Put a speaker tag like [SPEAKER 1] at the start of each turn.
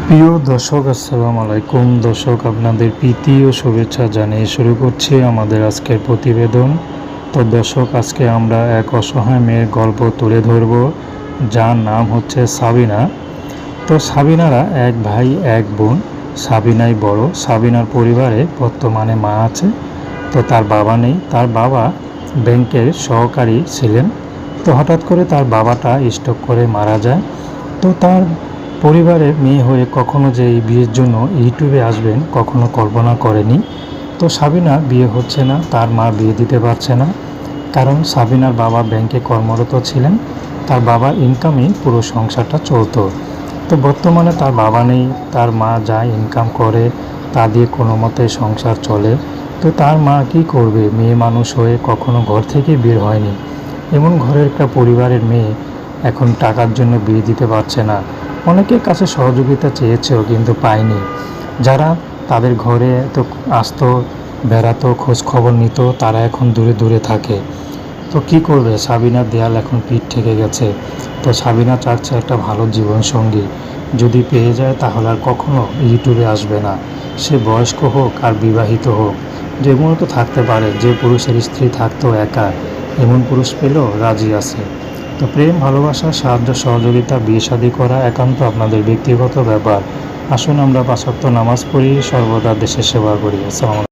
[SPEAKER 1] প্রিয় দর্শক, আসসালামু আলাইকুম। দর্শক, আপনাদের প্রীতি ও শুভেচ্ছা জানিয়ে শুরু করছি আমাদের আজকের প্রতিবেদন। তো দর্শক, আজকে আমরা এক অসহায় মেয়ের গল্প তুলে ধরব, যার নাম হচ্ছে সাবিনা। তো সাবিনারা এক ভাই এক বোন। সাবিনাই বড়। সাবিনার পরিবারে বর্তমানে মা আছে, তো তার বাবা নেই। তার বাবা ব্যাংকের সহকারী ছিলেন। তো হঠাৎ করে তার বাবাটা স্ট্রোক করে মারা যায়। তো তার পরিবারের মেয়ে হয়ে কখনো যে এই বিয়ের জন্য ইউটিউবে আসবেন কখনো কল্পনা করেনি। তো সাবিনা বিয়ে হচ্ছে না, তার মা বিয়ে দিতে পারছে না, কারণ সাবিনার বাবা ব্যাংকে কর্মরত ছিলেন। তার বাবার ইনকামই পুরো সংসারটা চলতো। তো বর্তমানে তার বাবা নেই, তার মা যা ইনকাম করে তা দিয়ে কোনো মতে সংসার চলে। তো তার মা কি করবে? মেয়ে মানুষ হয়ে কখনো ঘর থেকে বের হয়নি, এমন ঘরের একটা পরিবারের মেয়ে এখন টাকার জন্য বিয়ে দিতে পারছে না। অনেকের কাছে সহযোগিতা চেয়েছেও কিন্তু পায়নি। যারা তাদের ঘরে তো আসতো, বেড়াতো, খোঁজ খবর নিত, তারা এখন দূরে দূরে থাকে। তো কি করবে? সাবিনার দেয়াল এখন পিঠ ঠেকে গেছে। তো সাবিনা চাচ্ছে একটা ভালো জীবনসঙ্গী যদি পেয়ে যায়, তাহলে আর কখনো ইউটিউবে আসবে না। সে বয়স্ক হোক আর বিবাহিত হোক, যেমনও তো থাকতে পারে। যে পুরুষের স্ত্রী থাকতো একা, এমন পুরুষ পেলেও রাজি আছে। তো প্রেম, ভালোবাসা, সাহায্য, সহযোগিতা, বিয়ে শাদী করা একান্ত আপনাদের ব্যক্তিগত ব্যাপার। আসুন আমরা ৫ ওয়াক্ত নামাজ পড়ি, সর্বদা দেশের সেবা করি। আসসালামু আলাইকুম।